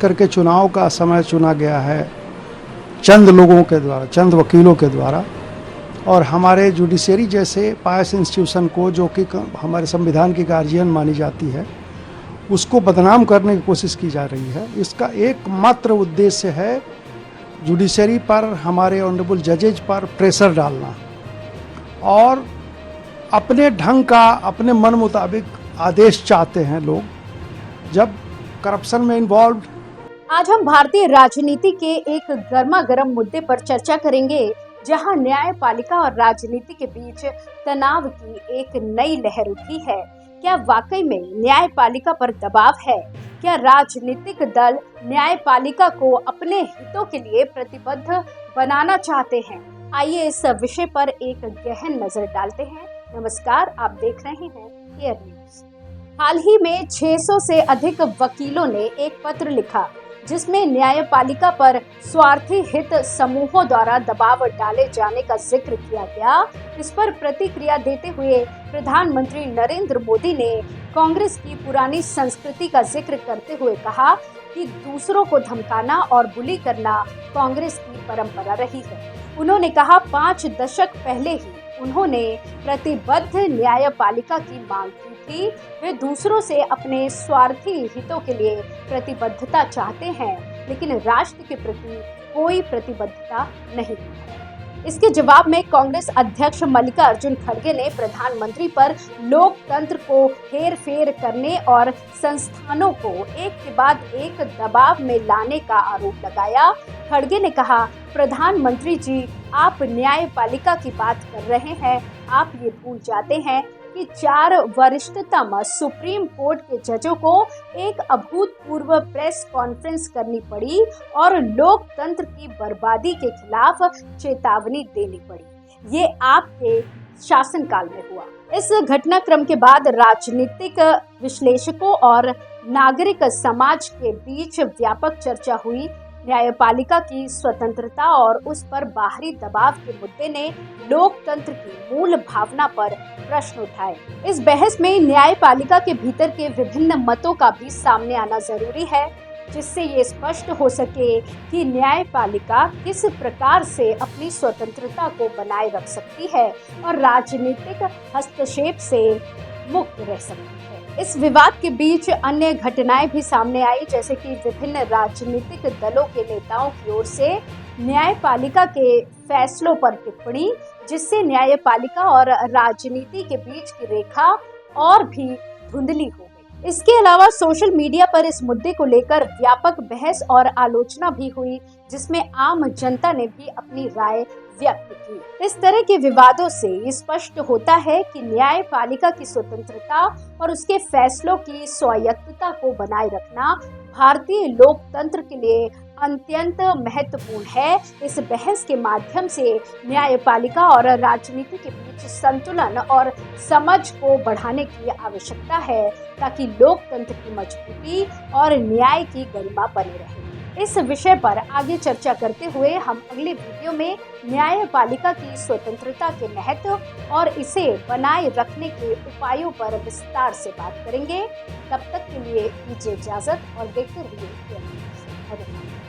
करके चुनाव का समय चुना गया है चंद लोगों के द्वारा, चंद वकीलों के द्वारा, और हमारे जुडिशरी जैसे पायस इंस्टीट्यूशन को, जो कि हमारे संविधान की गार्जियन मानी जाती है, उसको बदनाम करने की कोशिश की जा रही है। इसका एकमात्र उद्देश्य है जुडिशरी पर, हमारे ऑनरेबल जजेज पर प्रेशर डालना और अपने ढंग का, अपने मन मुताबिक आदेश चाहते हैं लोग जब करप्शन में इन्वॉल्व। आज हम भारतीय राजनीति के एक गर्मा गर्म मुद्दे पर चर्चा करेंगे, जहां न्यायपालिका और राजनीति के बीच तनाव की एक नई लहर उठी है। क्या वाकई में न्यायपालिका पर दबाव है? क्या राजनीतिक दल न्यायपालिका को अपने हितों के लिए प्रतिबद्ध बनाना चाहते हैं? आइए इस विषय पर एक गहन नजर डालते हैं। नमस्कार, आप देख रहे हैं एयर न्यूज। हाल ही में 600 से अधिक वकीलों ने एक पत्र लिखा, जिसमें न्यायपालिका पर स्वार्थी हित समूहों द्वारा दबाव डाले जाने का जिक्र किया गया। इस पर प्रतिक्रिया देते हुए प्रधानमंत्री नरेंद्र मोदी ने कांग्रेस की पुरानी संस्कृति का जिक्र करते हुए कहा कि दूसरों को धमकाना और बुली करना कांग्रेस की परंपरा रही है। उन्होंने कहा, 5 दशक पहले ही उन्होंने प्रतिबद्ध न्यायपालिका की मांग की थी। वे दूसरों से अपने स्वार्थी हितों के लिए प्रतिबद्धता चाहते हैं, लेकिन राष्ट्र के प्रति कोई प्रतिबद्धता नहीं है। इसके जवाब में कांग्रेस अध्यक्ष मल्लिकार्जुन खड़गे ने प्रधानमंत्री पर लोकतंत्र को हेर-फेर करने और संस्थानों को एक के बाद एक दबाव में लाने का आरोप लगाया। खड़गे ने कहा, प्रधानमंत्री जी, आप न्यायपालिका की बात कर रहे हैं। आप ये भूल जाते हैं कि 4 वरिष्ठतम सुप्रीम कोर्ट के जजों को एक अभूतपूर्व प्रेस कॉन्फ्रेंस करनी पड़ी और लोकतंत्र की बर्बादी के खिलाफ चेतावनी देनी पड़ी। ये आपके शासनकाल में हुआ। इस घटनाक्रम के बाद राजनीतिक विश्लेषकों और नागरिक समाज के बीच व्यापक चर्चा हुई। न्यायपालिका की स्वतंत्रता और उस पर बाहरी दबाव के मुद्दे ने लोकतंत्र की मूल भावना पर प्रश्न उठाए। इस बहस में न्यायपालिका के भीतर के विभिन्न मतों का भी सामने आना जरूरी है, जिससे ये स्पष्ट हो सके कि न्यायपालिका किस प्रकार से अपनी स्वतंत्रता को बनाए रख सकती है और राजनीतिक हस्तक्षेप से मुक्त रह सकती है। इस विवाद के बीच अन्य घटनाएं भी सामने आई, जैसे कि विभिन्न राजनीतिक दलों के नेताओं की ओर से न्यायपालिका के फैसलों पर टिप्पणी, जिससे न्यायपालिका और राजनीति के बीच की रेखा और भी धुंधली हो गई। इसके अलावा सोशल मीडिया पर इस मुद्दे को लेकर व्यापक बहस और आलोचना भी हुई, जिसमें आम जनता ने भी अपनी राय व्यक्त की। इस तरह के विवादों से स्पष्ट होता है कि न्यायपालिका की स्वतंत्रता और उसके फैसलों की स्वायत्तता को बनाए रखना भारतीय लोकतंत्र के लिए अत्यंत महत्वपूर्ण है। इस बहस के माध्यम से न्यायपालिका और राजनीति के बीच संतुलन और समझ को बढ़ाने की आवश्यकता है, ताकि लोकतंत्र की मजबूती और न्याय की गरिमा बनी रहे। इस विषय पर आगे चर्चा करते हुए हम अगले वीडियो में न्यायपालिका की स्वतंत्रता के महत्व और इसे बनाए रखने के उपायों पर विस्तार से बात करेंगे। तब तक के लिए दीजिए इजाजत और देखते रहिए।